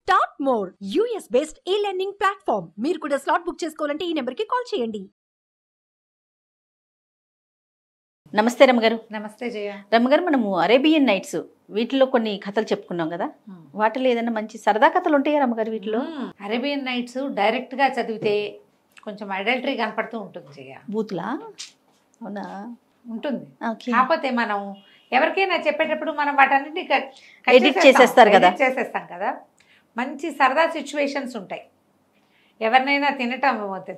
Top more US based ఈ learning platform. మీరు కూడా స్లాట్ బుక్ చేసుకోవాలంటే ఈ నెంబర్కి కాల్ చేయండి. నమస్తే రమ్మగారు. నమస్తే జయ. రమ్మగారు, మనము అరేబియన్ నైట్స్ వీటిలో కొన్ని కథలు చెప్పుకున్నాం కదా, వాటిలో ఏదైనా మంచి సరదా కథలు ఉంటాయా రమ్మగారు వీటిలో? అరేబియన్ నైట్స్ డైరెక్ట్ గా చదివితే కొంచెం అడల్టరీ కనపడుతూ ఉంటుంది జయ. బూత్లా? అవునా? ఉంటుంది. ఓకే. కాకపోతే మనం ఎవరికైనా చెప్పేటప్పుడు మనం వాటన్నిటిని ఎడిట్ చేసేస్తారు కదా. చేసేస్తాం కదా. మంచి సరదా సిచ్యువేషన్స్ ఉంటాయి. ఎవరినైనా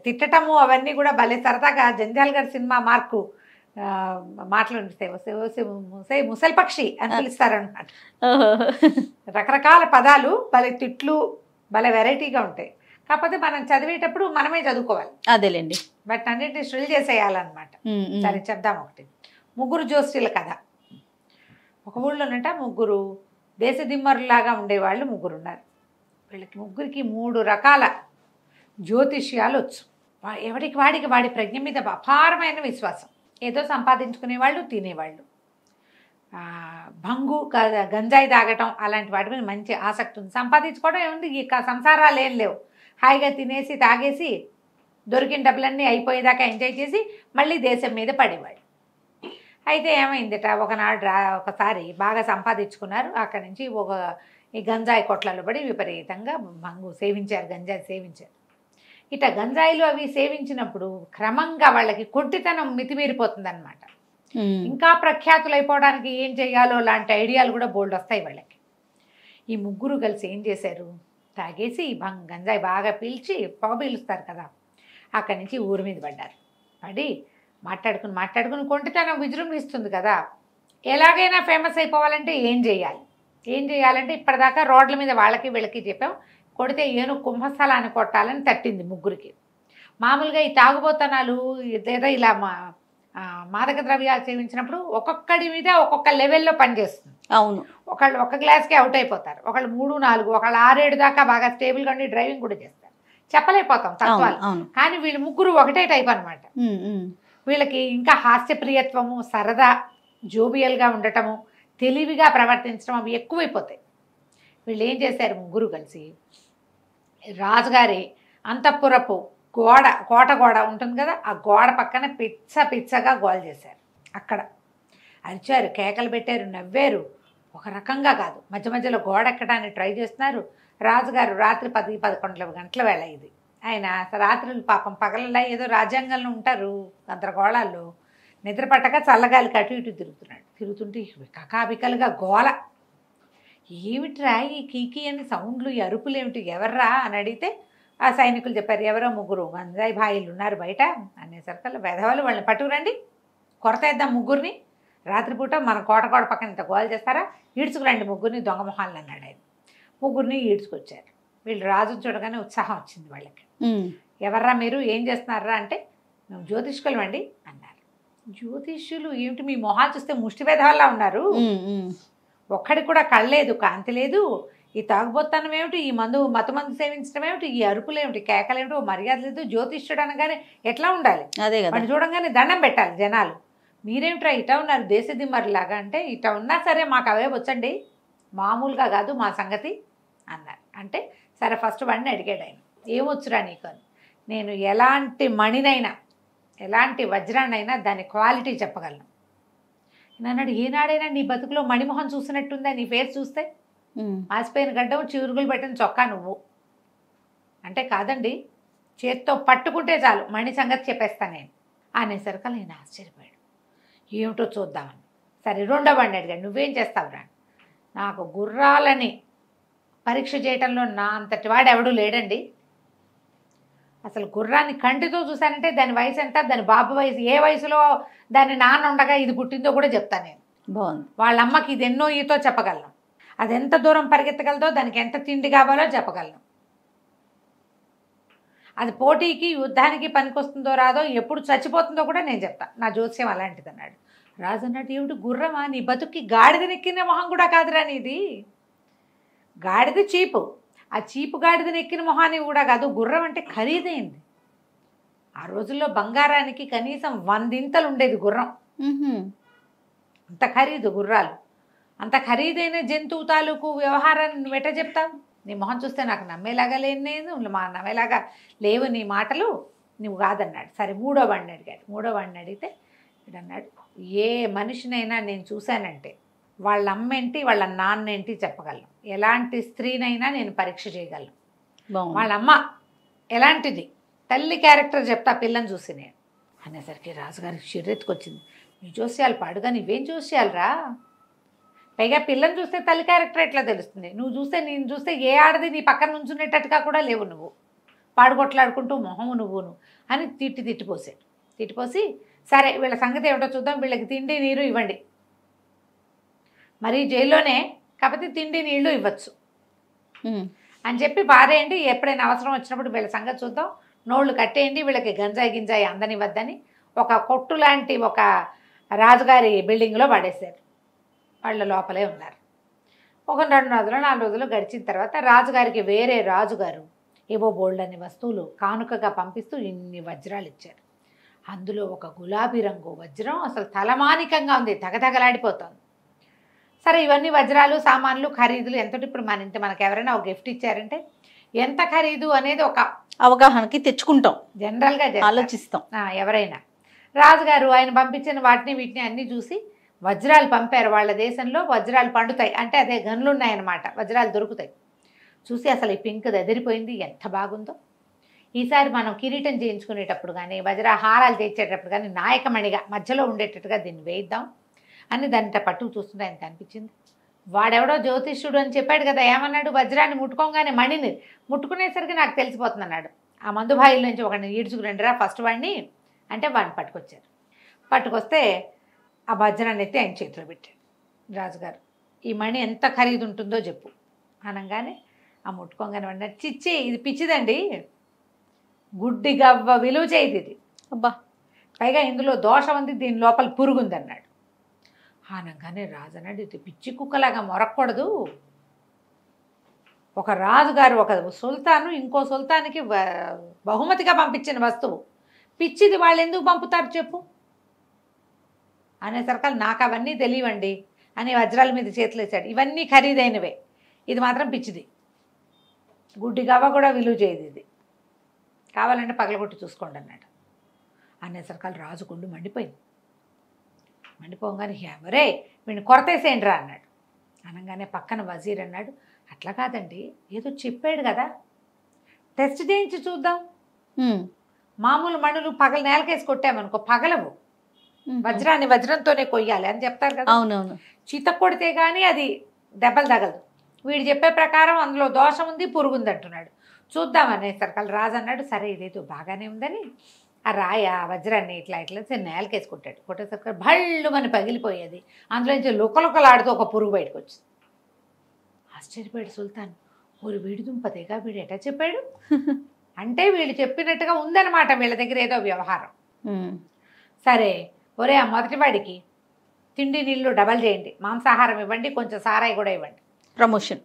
తిట్టటము అవన్నీ కూడా భలే సరదాగా. జంజాల్ గారి సినిమా మార్కు మాటలు ఉంటాయి. ముసలి పక్షి అని పిలుస్తారనమాట. రకరకాల పదాలు, భలే తిట్లు, భలే వెరైటీగా ఉంటాయి. కాకపోతే మనం చదివేటప్పుడు మనమే చదువుకోవాలి. అదేలేండి. బట్ అన్నింటినీ శ్రిల్ చేసేయాలన్నమాట. సరే చెప్దాం. ఒకటి, ముగ్గురు జోస్యుల కథ. ఒక ఊళ్ళోనంట ముగ్గురు దేశదిమ్మరులాగా ఉండేవాళ్ళు ముగ్గురు ఉన్నారు. వీళ్ళకి ముగ్గురికి 3 రకాల జ్యోతిష్యాలు వచ్చు. ఎవరికి వాడికి వాడి ప్రజ్ఞ మీద అపారమైన విశ్వాసం. ఏదో సంపాదించుకునేవాళ్ళు, తినేవాళ్ళు. భంగు, గంజాయి తాగటం అలాంటి వాటి మీద మంచి ఆసక్తి ఉంది. సంపాదించుకోవడం ఏముంది, ఇక సంసారాలు ఏం లేవు. హాయిగా తినేసి తాగేసి దొరికిన డబ్బులన్నీ అయిపోయేదాకా ఎంజాయ్ చేసి మళ్ళీ దేశం మీద పడేవాళ్ళు. అయితే ఏమైందిట, ఒకసారి బాగా సంపాదించుకున్నారు. అక్కడి నుంచి ఈ గంజాయి కొట్లలో పడి విపరీతంగా భంగు సేవించారు, గంజాయి సేవించారు. ఇట గంజాయిలు అవి సేవించినప్పుడు క్రమంగా వాళ్ళకి కొంటితనం మితిమీరిపోతుంది అనమాట. ఇంకా ప్రఖ్యాతులు అయిపోవడానికి ఏం చేయాలో లాంటి ఐడియాలు కూడా బోల్డ్ వస్తాయి వాళ్ళకి. ఈ ముగ్గురు కలిసి ఏం చేశారు, తాగేసి గంజాయి బాగా పీల్చి పొగ పీలుస్తారు కదా, అక్కడి నుంచి ఊరి మీద పడ్డారు. పడి మాట్లాడుకుని కొంటితనం విజృంభిస్తుంది కదా. ఎలాగైనా ఫేమస్ అయిపోవాలంటే ఏం చేయాలంటే ఇప్పటిదాకా రోడ్ల మీద వాళ్ళకి వీళ్ళకి చెప్పాం, కొడితే ఏనుగు కుంభస్థలాన్ని కొట్టాలని తట్టింది ముగ్గురికి. మామూలుగా ఈ తాగుబోతనాలు లేదా ఇలా మాదక ద్రవ్యాలు సేవించినప్పుడు ఒక్కొక్కడి మీద ఒక్కొక్క లెవెల్లో పనిచేస్తుంది. అవును. ఒకళ్ళు ఒక గ్లాస్కి అవుట్ అయిపోతారు, ఒకళ్ళు 3, 4, ఒకళ్ళు 6, 7 దాకా బాగా స్టేబుల్గా ఉండి డ్రైవింగ్ కూడా చేస్తారు. చెప్పలేకపోతాం తత్వాలు. కానీ వీళ్ళు ముగ్గురు ఒకటే టైప్ అనమాట. వీళ్ళకి ఇంకా హాస్యప్రియత్వము, సరదా, జోబియల్గా ఉండటము, తెలివిగా ప్రవర్తించడం అవి ఎక్కువైపోతాయి. వీళ్ళు ఏం చేశారు, ముగ్గురు కలిసి రాజుగారి అంతఃపురపు కోట గోడ ఉంటుంది కదా, ఆ గోడ పక్కన పిచ్చగా గోల చేశారు. అక్కడ అరిచారు, కేకలు పెట్టారు, నవ్వారు. ఒక రకంగా కాదు, మధ్య మధ్యలో గోడ ఎక్కడానికి ట్రై చేస్తున్నారు. రాజుగారు రాత్రి 10-11 గంటల వేళ ఇది. ఆయన రాత్రులు పాపం పగలలా ఏదో రాజ్యాంగంలో ఉంటారు గందరగోళాల్లో, నిద్ర పట్టక చల్లగాలికి అటు ఇటు తిరుగుతుంటే కకాబికలుగా గోల. ఏమిట్రా ఈ కీకి అని సౌండ్లు, ఈ అరుపులు ఏమిటి, ఎవర్రా అని అడిగితే ఆ సైనికులు చెప్పారు, ఎవరో ముగ్గురు గంజాయి భాయిలు ఉన్నారు బయట అనేసరికల్లా వెధవాళ్ళు వాళ్ళని పట్టుకురండి, కొరతేద్దాం ముగ్గురిని. రాత్రిపూట మన కోట పక్కన ఇంత గోల చేస్తారా, ఈడ్చుకురండి ముగ్గురిని దొంగ మొహాలను అన్నాడు ఆయన. ముగ్గురిని ఈడ్చుకొచ్చారు. వీళ్ళు రాజును చూడగానే ఉత్సాహం వచ్చింది వాళ్ళకి. ఎవర్రా మీరు, ఏం చేస్తున్నారా అంటే, మేము జ్యోతిష్కులం అండి అన్నారు. జ్యోతిష్యులు ఏమిటి, మీ మొహాలు చూస్తే ముష్టి వేధవాళ్ళ ఉన్నారు, ఒక్కడి కూడా కళ్ళలేదు, కాంతి లేదు, ఈ తాగుబోత్తనం ఏమిటి, ఈ మత్తు సేవించడం ఏమిటి, ఈ అరుపులు ఏమిటి, కేకలేమిటి, మర్యాద లేదు. జ్యోతిష్యుడు అనగానే ఎట్లా ఉండాలి, వాడిని చూడంగానే దండం పెట్టాలి జనాలు. మీరేమిట్రా ఇట ఉన్నారు దేశదిమ్మరిలాగా అంటే, ఇట ఉన్నా సరే మాకు అవే వచ్చండి, మామూలుగా కాదు మా సంగతి అన్నారు. అంటే సరే ఫస్ట్ వాడిని అడిగాడు ఆయన, ఏమొచ్చురా నీకు అని. నేను ఎలాంటి మణినైనా ఎలాంటి వజ్రాన్నైనా దాని క్వాలిటీ చెప్పగలను అన్నాడు. ఏనాడైనా నీ బతుకులో మణిమోహన్ చూసినట్టుందా, నీ ఫేస్ చూస్తే ఆసిపోయిన గడ్డం, చిరుగులు పెట్టిన చొక్కా నువ్వు అంటే, కాదండి చేత్తో పట్టుకుంటే చాలు మణి సంగతి చెప్పేస్తాను నేను అనేసరికి నేను ఆశ్చర్యపోయాడు. ఏమిటో చూద్దామని. సరే రెండో వాడిని అడిగాడు, నువ్వేం చేస్తావురా. నాకు గుర్రాలని పరీక్ష చేయటంలో నా అంతటి వాడు ఎవడూ లేడండి. అసలు గుర్రాన్ని కంటితో చూశానంటే దాని వయసు ఎంత, దాని బాబు వయసు, ఏ వయసులో దాని నాన్న ఉండగా ఇది పుట్టిందో కూడా చెప్తాను నేను. బాగుంది. వాళ్ళ అమ్మకి ఇది ఎన్నో ఈతో చెప్పగలను, అది ఎంత దూరం పరిగెత్తగలదో, దానికి ఎంత తిండి కావాలో చెప్పగలను, అది పోటీకి యుద్ధానికి పనికొస్తుందో రాదో, ఎప్పుడు చచ్చిపోతుందో కూడా నేను చెప్తా. నా జోస్యం అలాంటిది అన్నాడు. రాజు అన్నట్టు, ఏమిటి గుర్రమా, నీ బతుక్కి గాడిదనెక్కిన మొహం కూడా కాదురా నీది. గాడిద చీపు, ఆ చీపు గాడిదని ఎక్కిన మొహాన్ని కూడా కాదు. గుర్రం అంటే ఖరీదైంది. ఆ రోజుల్లో బంగారానికి కనీసం 100 ఉండేది గుర్రం. అంత ఖరీదు గుర్రాలు. అంత ఖరీదైన జంతువు తాలూకు వ్యవహారాన్ని నువ్వు ఎట్ట చెప్తావు? నీ మొహం చూస్తే నాకు నమ్మేలాగా లేని నేను నమ్మేలాగా లేవు నీ మాటలు, నువ్వు కాదన్నాడు. సరే మూడో వాడిని అడిగాడు. మూడో వాడిని అడిగితే అన్నాడు, ఏ మనిషినైనా నేను చూశానంటే వాళ్ళ అమ్మేంటి వాళ్ళ నాన్నేంటి చెప్పగలను, ఎలాంటి స్త్రీనైనా నేను పరీక్ష చేయగలను. వాళ్ళ అమ్మ ఎలాంటిది, తల్లి క్యారెక్టర్ చెప్తా పిల్లని చూసి నేను అనేసరికి రాజుగారికి చిర్రెత్తుకొచ్చింది. నీ జోస్యాలు పాడుగా నువ్వేం జోస్యాలరా, పైగా పిల్లని చూస్తే తల్లి క్యారెక్టర్ ఎట్లా తెలుస్తుంది, నేను చూస్తే ఏ ఆడది నీ పక్కన నుంచునేటట్టుగా కూడా లేవు, నువ్వు పాడుకొట్లాడుకుంటూ మొహము నువ్వును అని తిట్టిపోసాడు. తిట్టిపోసి సరే వీళ్ళ సంగతి ఏమిటో చూద్దాం, వీళ్ళకి తిండి నీరు ఇవ్వండి, మరి జైల్లోనే కాకపోతే తిండి నీళ్లు ఇవ్వచ్చు అని చెప్పి పారేయండి, ఎప్పుడైనా అవసరం వచ్చినప్పుడు వీళ్ళ సంగతి చూద్దాం, నోళ్ళు కట్టేయండి, వీళ్ళకి గంజాయి గింజాయి అందనివ్వద్దని ఒక కొట్టు లాంటి ఒక రాజుగారి బిల్డింగ్లో పడేశారు. వాళ్ళు లోపలే ఉన్నారు. ఒక 2 రోజులు 4 రోజులు గడిచిన తర్వాత రాజుగారికి వేరే రాజుగారు ఏవో బోల్డన్ని వస్తువులు కానుకగా పంపిస్తూ ఇన్ని వజ్రాలు ఇచ్చారు. అందులో ఒక గులాబీ రంగు వజ్రం అసలు తలమానికంగా ఉంది, తగతగలాడిపోతుంది. సరే ఇవన్నీ వజ్రాలు సామాన్లు ఖరీదులు ఎంతటి, ఇప్పుడు మన ఇంటి మనకు ఎవరైనా ఒక గిఫ్ట్ ఇచ్చారంటే ఎంత ఖరీదు అనేది ఒక అవగాహనకి తెచ్చుకుంటాం, జనరల్గా ఆలోచిస్తాం. ఎవరైనా రాజుగారు ఆయన పంపించిన వాటిని వీటిని అన్నీ చూసి వజ్రాలు పంపారు. వాళ్ళ దేశంలో వజ్రాలు పండుతాయి అంటే అదే గనులు ఉన్నాయన్నమాట, వజ్రాలు దొరుకుతాయి. చూసి అసలు ఈ పింక్ ఎదిరిపోయింది, ఎంత బాగుందో. ఈసారి మనం కిరీటం చేయించుకునేటప్పుడు కానీ వజ్ర హారాలు తెచ్చేటప్పుడు కానీ నాయకమణిగా మధ్యలో ఉండేటట్టుగా దీన్ని వేయిద్దాం అని దానిట పట్టుకు చూస్తుంటే ఆయనకు అనిపించింది. వాడెవడో జ్యోతిష్యుడు అని చెప్పాడు కదా, ఏమన్నాడు, వజ్రాన్ని ముట్టుకోగానే మణిని ముట్టుకునేసరికి నాకు తెలిసిపోతుంది అన్నాడు. ఆ మందుబాయిల నుంచి ఒకడిని ఈడ్చుకురండిరా ఫస్ట్ వాడిని అంటే వాడిని పట్టుకొచ్చారు. పట్టుకొస్తే ఆ వజ్రాన్ని ఎత్తి ఆయన చేతిలో పెట్టాడు రాజుగారు. ఈ మణి ఎంత ఖరీదు ఉంటుందో చెప్పు అనగానే ఆ ముట్టుకోగానే వాడిని చిచ్చి ఇది పిచ్చిదండి, గుడ్డి గవ్వ విలువ చేయదు ఇది, అబ్బా పైగా ఇందులో దోషం ఉంది, దీని లోపల పురుగుంది అన్నాడు. అనగానే రాజు అన్నాడు, ఇది పిచ్చి కుక్కలాగా మొరక్కూడదు, ఒక రాజుగారు ఒక సుల్తాను ఇంకో సుల్తానికి బహుమతిగా పంపించిన వస్తువు, పిచ్చిది వాళ్ళు ఎందుకు పంపుతారు చెప్పు అనేసరికి నాకు అవన్నీ తెలియవండి అని వజ్రాల మీద చేతులు వేసాడు. ఇవన్నీ ఖరీదైనవే, ఇది మాత్రం పిచ్చిది, గుడ్డి గవ్వ కూడా విలువ చేయదు, ఇది కావాలంటే పగలగొట్టి చూసుకోండి అన్నాడు. అనేసరికి రాజు గుండు మండిపోయింది. మండిపోగానే ఎవరే వీడిని కొరతేసేయండి రా అన్నాడు. అనగానే పక్కన వజీర్ అన్నాడు, అట్లా కాదండి ఏదో చెప్పాడు కదా, టెస్ట్ చేయించి చూద్దాం, మామూలు మణులు పగల నేలకేసి కొట్టామనుకో పగలవు, వజ్రాన్ని వజ్రంతోనే కొయ్యాలి అని చెప్తారు కదా. అవునవును, చీత కొడితే కానీ అది దెబ్బలు తగలదు. వీడు చెప్పే ప్రకారం అందులో దోషం ఉంది, పురుగుంది అంటున్నాడు, చూద్దాం అనేసరికి రాజు అన్నాడు, సరే ఇదేదో బాగానే ఉందని ఆ రాయ వజ్రాన్ని ఇట్లా నేలకేసి కొట్టాడు. కొట్టేసరికి భళ్ళు అని పగిలిపోయేది, అందులో నుంచి లుకలుకలాడుతూ ఒక పురుగు బయటకు వచ్చింది. ఆశ్చర్యపోయాడు సుల్తాన్, ఊరు వీడి దుంపదేగా వీడు ఎటా చెప్పాడు అంటే వీళ్ళు చెప్పినట్టుగా ఉందన్నమాట వీళ్ళ దగ్గర ఏదో వ్యవహారం. సరే ఒరే ఆ మొదటివాడికి తిండి నీళ్ళు డబల్ చేయండి, మాంసాహారం ఇవ్వండి, కొంచెం సారాయి కూడా ఇవ్వండి,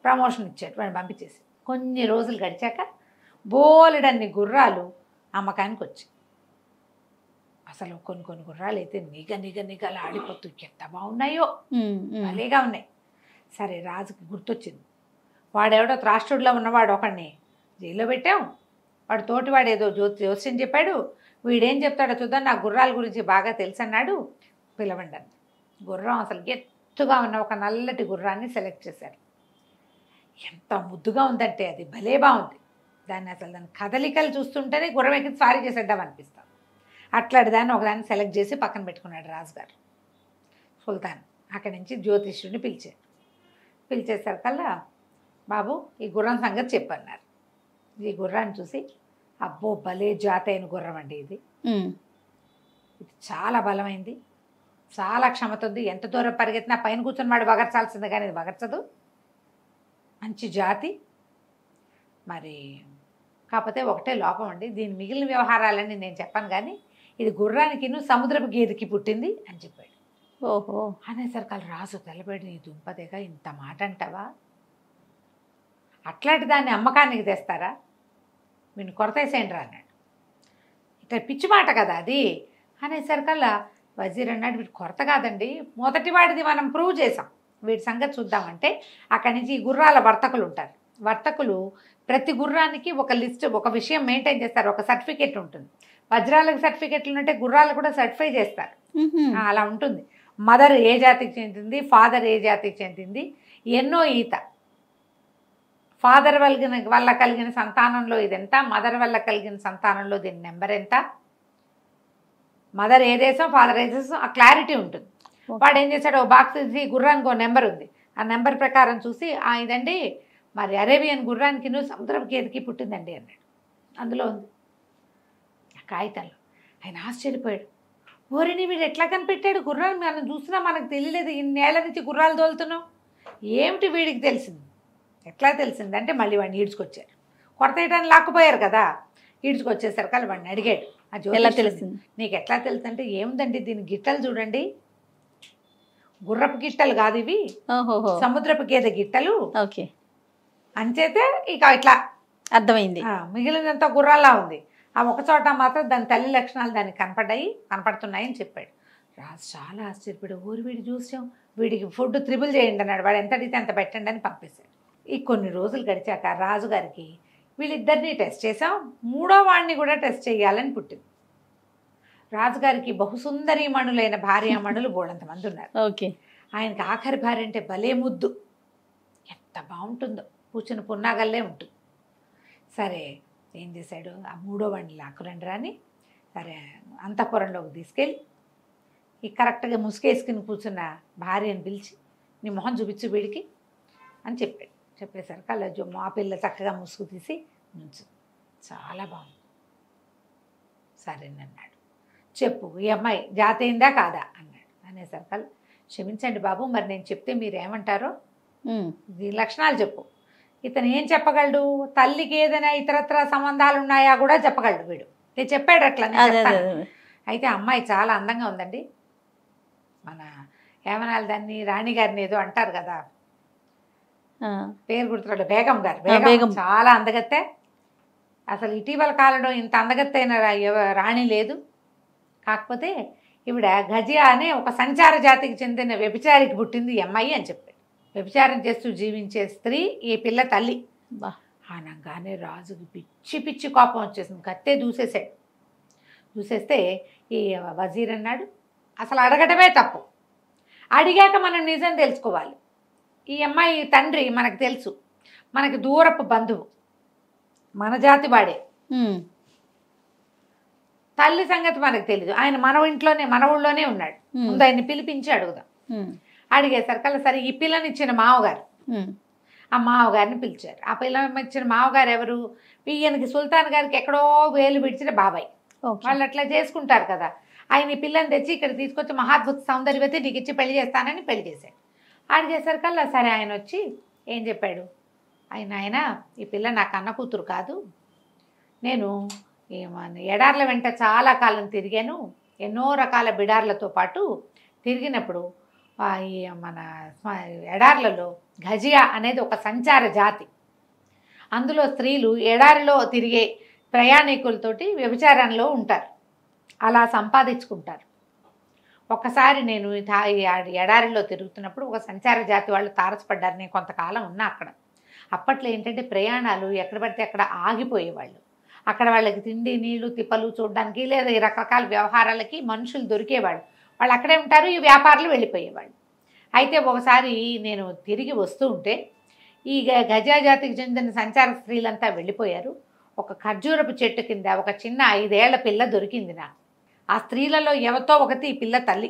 ప్రమోషన్ ఇచ్చాడు. వాడిని పంపించేసి కొన్ని రోజులు గడిచాక బోలెడన్ని గుర్రాలు అమ్మకానికి వచ్చాయి. అసలు కొన్ని గుర్రాలు అయితే నిగలు ఆడిపోతూ ఎంత బాగున్నాయో, భలేగా ఉన్నాయి. సరే రాజుకి గుర్తొచ్చింది, వాడెవడో త్రాష్ట్రుడిలో ఉన్నవాడు ఒకడిని జైల్లో పెట్టాం, వాడు తోటివాడు ఏదో జ్యోతిష్యం చెప్పాడు, వీడేం చెప్తాడో చూద్దాం, నా గుర్రాల గురించి బాగా తెలుసు అన్నాడు, పిలవండి అని. గుర్రం అసలు ఎత్తుగా ఉన్న ఒక నల్లటి గుర్రాన్ని సెలెక్ట్ చేశారు. ఎంత ముద్దుగా ఉందంటే అది భలే బాగుంది, దాన్ని అసలు దాని కదలికలు చూస్తుంటేనే గుర్రం ఎక్కి స్వారీ చేసేద్దాం అనిపిస్తాం. అట్లాంటి దాన్ని ఒకదాన్ని సెలెక్ట్ చేసి పక్కన పెట్టుకున్నాడు రాజుగారు. సుల్తాన్ అక్కడి నుంచి జ్యోతిష్యుడిని పిలిచేసరికల్లా బాబు ఈ గుర్రం సంగతి చెప్పన్నారు. ఈ గుర్రాన్ని చూసి అబ్బో భలే జాతి అయిన గుర్రం అండి ఇది చాలా బలమైంది, చాలా క్షమత ఉంది, ఎంత దూరం పరిగెత్తినా పైన కూర్చొని వాడు వగర్చాల్సింది కానీ ఇది వగర్చదు, మంచి జాతి. మరి కాకపోతే ఒకటే లోపం అండి, దీని మిగిలిన వ్యవహారాలన్నీ నేను చెప్పాను కానీ ఇది గుర్రానికి సముద్రపు గేదెకి పుట్టింది అని చెప్పాడు. ఓహో అనేసరికి రాజు తెల్లబడి, నీ దుంపదేగా ఇంత మాట అంటావా, అట్లాంటి దాన్ని అమ్మకానికి తెస్తారా, వీడిని కొరతేసేయండి రా అన్నాడు. ఇట్లా పిచ్చి మాట కదా అది అనేసరికల్లా వజీర్ అన్నాడు, వీడు కొరత కాదండి, మొదటి వాడిది మనం ప్రూవ్ చేసాం, వీడి సంగతి చూద్దామంటే అక్కడి నుంచి ఈ గుర్రాల వర్తకులు ఉంటారు, వర్తకులు ప్రతి గుర్రానికి ఒక లిస్ట్, ఒక విషయం మెయింటైన్ చేస్తారు, ఒక సర్టిఫికేట్ ఉంటుంది. వజ్రాలకు సర్టిఫికేట్లు ఉంటే గుర్రాలు కూడా సర్టిఫై చేస్తారు. అలా ఉంటుంది. మదర్ ఏ జాతికి చెందింది, ఫాదర్ ఏ జాతికి చెందింది, ఎన్నో ఈత, ఫాదర్ వల్ల కలిగిన సంతానంలో ఇది ఎంత, మదర్ వల్ల కలిగిన సంతానంలో దీని నెంబర్ ఎంత, మదర్ ఏ దేశం ఫాదర్ ఏ దేశం, ఆ క్లారిటీ ఉంటుంది. వాడు ఏం చేశాడు, ఓ బాక్స్ తీసి గుర్రానికి ఓ నెంబర్ ఉంది, ఆ నెంబర్ ప్రకారం చూసి ఇదండి మరి అరేబియన్ గుర్రానికి సముద్రపు గేదెకి పుట్టిందండి అన్నాడు. అందులో ఉంది ఆ కాగితంలో. ఆయన ఆశ్చర్యపోయాడు. ఓరిని వీడు ఎట్లా కనిపెట్టాడు గుర్రాన్ని, మనం చూసినా మనకు తెలియలేదు, ఇన్నేళ్ల నుంచి గుర్రాలు తోలుతున్నాం, ఏమిటి వీడికి తెలిసింది, ఎట్లా తెలిసింది అంటే మళ్ళీ వాడిని ఈడ్చుకొచ్చారు. కొడతేయటాన్ని లాక్కుపోయారు కదా, ఈడ్చుకొచ్చేసరికి వాళ్ళు వాడిని అడిగాడు, ఎలా తెలిసింది నీకు ఎట్లా తెలుసు అంటే, ఏముందండి దీని గిట్టలు చూడండి, గుర్రపు గిట్టలు కాదు ఇవి, సముద్రపు గేదె గిట్టలు. ఓకే, అంచేతే ఇక ఇట్లా అర్థమైంది. మిగిలినంత గుర్రాల్లా ఉంది, ఆ ఒక చోట మాత్రం దాని తల్లి లక్షణాలు దానికి కనపడుతున్నాయి అని చెప్పాడు. రాజు చాలా ఆశ్చర్యపోయాడు. ఊరి వీడి చూసాం, వీడికి ఫుడ్ త్రిబుల్ చేయండి అన్నాడు. వాడు ఎంత అడిగితే అంత పెట్టండి అని పంపేశాడు. ఈ కొన్ని రోజులు గడిచాక రాజుగారికి వీళ్ళిద్దరినీ టెస్ట్ చేసాం, మూడో వాడిని కూడా టెస్ట్ చేయాలని పుట్టింది. రాజుగారికి బహుసుందరీమణులైన భార్యామణులు బోళంతమంది ఉన్నారు. ఓకే, ఆయనకి ఆఖరి భార్య అంటే భలే ముద్దు, ఎంత బాగుంటుందో, కూర్చుని పున్నాగల్లే ఉంటుంది. సరే ఏం చేశాడు, ఆ మూడో వాడిని లాక్కురండి రాని, సరే అంతఃపురంలోకి తీసుకెళ్ళి ఈ కరెక్ట్గా ముసుగేసుకుని కూర్చున్న భార్యను పిలిచి, నీ మొహం చూపించు వీడికి అని చెప్పాడు. చెప్పేసరికి అలా మా పిల్ల చక్కగా ముసుగు తీసి నుంచు, చాలా బాగుంది, సరేనన్నాడు. చెప్పు ఈ అమ్మాయి జాతి అయిందా కాదా అన్నాడు. అనేసరికి క్షమించండి బాబు, మరి నేను చెప్తే మీరు ఏమంటారో, ఈ లక్షణాలు చెప్పు. ఇతను ఏం చెప్పగలడు, తల్లికి ఏదైనా ఇతరత్ర సంబంధాలు ఉన్నాయా కూడా చెప్పగలడు వీడు. నేను చెప్పాడు అట్లా. అయితే అమ్మాయి చాలా అందంగా ఉందండి, మన ఏమనాలి దాన్ని, రాణి గారిని ఏదో అంటారు కదా, పేరు గుర్తురాడు, బేగం గారు, బేగం చాలా అందగత్తే, అసలు ఇటీవల కాలంలో ఇంత అందగత్తైన రాణి లేదు. కాకపోతే ఈవిడ గజియా అనే ఒక సంచార జాతికి చెందిన వ్యభిచారికి పుట్టింది ఈ అమ్మాయి అని చెప్పాడు. వ్యభిచారం చేస్తూ జీవించే స్త్రీ ఈ పిల్ల తల్లి. అనగానే రాజుకి పిచ్చి పిచ్చి కోపం వచ్చేసింది, కత్తే దూసేసాడు. దూసేస్తే ఈ వజీర్ అన్నాడు, అసలు అడగటమే తప్పు, అడిగాక మనం నిజం తెలుసుకోవాలి. ఈ అమ్మాయి తండ్రి మనకు తెలుసు, మనకి దూరపు బంధువు, మన జాతి వాడే, తల్లి సంగతి మనకు తెలీదు, ఆయన మన ఊళ్ళోనే ఉన్నాడు, ముందు ఆయన్ని పిలిపించి అడుగుదాం. అడిగేసరికల్లా సరే ఈ పిల్లని ఇచ్చిన మామగారు, ఆ మామగారిని పిలిచారు. ఆ పిల్లని ఇచ్చిన మామగారు ఎవరు, ఈయనకి సుల్తాన్ గారికి ఎక్కడో వేలు విడిచిన బాబాయ్, వాళ్ళు అట్లా చేసుకుంటారు కదా. ఆయన ఈ పిల్లని తెచ్చి ఇక్కడ తీసుకొచ్చి మహాద్భుత సౌందర్యవతి నీకు ఇచ్చి పెళ్లి చేస్తానని పెళ్లి చేశాడు. అడిగేసరికల్లా సరే ఆయన వచ్చి ఏం చెప్పాడు, ఆయన ఈ పిల్ల నాకు అన్న కూతురు కాదు, నేను ఎడార్ల వెంట చాలా కాలం తిరిగాను, ఎన్నో రకాల బిడార్లతో పాటు తిరిగినప్పుడు ఈ మన ఎడార్లలో గజియా అనేది ఒక సంచార జాతి, అందులో స్త్రీలు ఎడారిలో తిరిగే ప్రయాణికులతోటి వ్యభిచారంలో ఉంటారు, అలా సంపాదించుకుంటారు. ఒక్కసారి నేను ఎడారిలో తిరుగుతున్నప్పుడు ఒక సంచార జాతి వాళ్ళు తారసపడ్డారు. నేను కొంతకాలం ఉన్నా అక్కడ. అప్పట్లో ఏంటంటే ప్రయాణాలు ఎక్కడ పడితే అక్కడ ఆగిపోయేవాళ్ళు, అక్కడ వాళ్ళకి తిండి నీళ్లు తిప్పలు చూడడానికి లేదా ఈ రకరకాల వ్యవహారాలకి మనుషులు దొరికేవాళ్ళు, వాళ్ళు అక్కడే ఉంటారు, ఈ వ్యాపారులు వెళ్ళిపోయేవాళ్ళు. అయితే ఒకసారి నేను తిరిగి వస్తూ ఉంటే ఈ గజా జాతికి చెందిన సంచార స్త్రీలంతా వెళ్ళిపోయారు. ఒక ఖర్జూరపు చెట్టు కింద ఒక చిన్న 5 ఏళ్ల పిల్ల దొరికింది నాకు. ఆ స్త్రీలలో ఎవరితో ఒకటి ఈ పిల్ల తల్లి.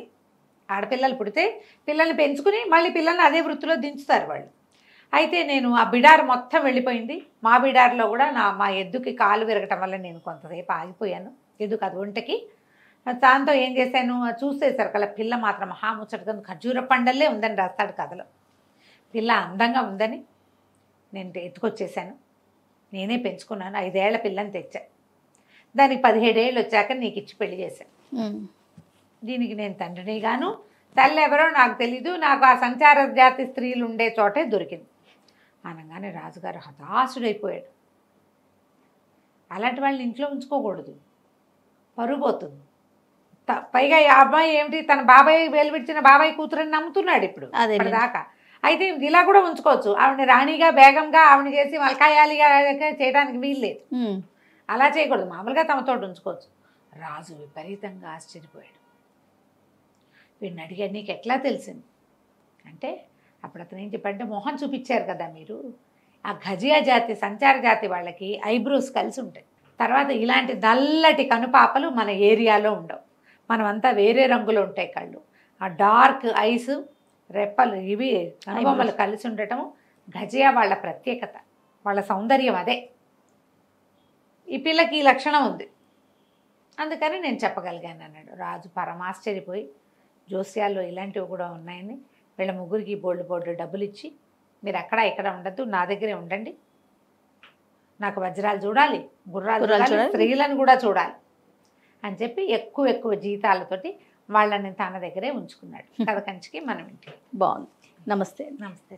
ఆడపిల్లలు పుడితే పిల్లల్ని పెంచుకుని మళ్ళీ పిల్లల్ని అదే వృత్తిలో దించుతారు వాళ్ళు. అయితే నేను ఆ బిడారు మొత్తం వెళ్ళిపోయింది. మా బిడారులో కూడా మా ఎద్దుకి కాలు విరగటం వల్ల నేను కొంతసేపు ఆగిపోయాను, ఎద్దుకు అది ఒంటకి. దాంతో ఏం చేశాను, చూసేసరికి అలా పిల్ల మాత్రం మహాముచ్చటగా ఖర్జూర పండల్లే ఉందని రాస్తాడు కథలో. పిల్ల అందంగా ఉందని నేను ఎత్తుకొచ్చేసాను, నేనే పెంచుకున్నాను. 5 ఏళ్ల పిల్లని తెచ్చా, దానికి 17 ఏళ్ళు వచ్చాక నీకు ఇచ్చి పెళ్లి చేశాను. దీనికి నేను తండ్రిని గాను, తల్లి ఎవరో నాకు తెలీదు, నాకు ఆ సంచార జాతి స్త్రీలు ఉండే చోటే దొరికింది అనగానే రాజుగారు హతాశుడైపోయాడు. అలాంటి వాళ్ళని ఇంట్లో ఉంచుకోకూడదు, పరువు పోతుంది. పైగా ఈ అబ్బాయి ఏమిటి, తన బాబాయ్ వేలు విడిచిన బాబాయ్ కూతురని నమ్ముతున్నాడు ఇప్పుడు. దాకా అయితే ఇలా కూడా ఉంచుకోవచ్చు, ఆవిడని రాణిగా బేగంగా ఆవిడ చేసి మల్కాయాలిగా చేయడానికి వీలు లేదు. అలా చేయకూడదు, మామూలుగా తమతో ఉంచుకోవచ్చు. రాజు విపరీతంగా ఆశ్చర్యపోయాడు. వీడిని అడిగాడు, నీకు ఎట్లా తెలిసింది అంటే అప్పుడు అతను ఏం చెప్పంటే, మొహం చూపించారు కదా మీరు, ఆ ఘజియా జాతి సంచార జాతి వాళ్ళకి ఐబ్రోస్ కలిసి ఉంటాయి. తర్వాత ఇలాంటి నల్లటి కనుపాపలు మన ఏరియాలో ఉండవు, మనమంతా వేరే రంగులో ఉంటాయి కళ్ళు. ఆ డార్క్ ఐస్, రెప్పలు, ఇవి కనుబొమ్మలు కలిసి ఉండటము ఘజియా వాళ్ళ ప్రత్యేకత, వాళ్ళ సౌందర్యం అదే. ఈ పిల్లకి ఈ లక్షణం ఉంది, అందుకని నేను చెప్పగలిగాను అన్నాడు. రాజు పరమాశ్చర్యపోయి, జోస్యాల్లో ఇలాంటివి కూడా ఉన్నాయని వీళ్ళ ముగ్గురికి బోల్డ్ డబ్బులు ఇచ్చి, మీరు అక్కడ ఇక్కడ ఉండద్దు, నా దగ్గరే ఉండండి, నాకు వజ్రాలు చూడాలి, గుర్రాలు చూడాలి, స్త్రీలను కూడా చూడాలి అని చెప్పి ఎక్కువ జీతాలతోటి వాళ్ళని తన దగ్గరే ఉంచుకున్నాడు. కథ కంచికి మనం ఇంటికి. బాగుంది. నమస్తే. నమస్తే.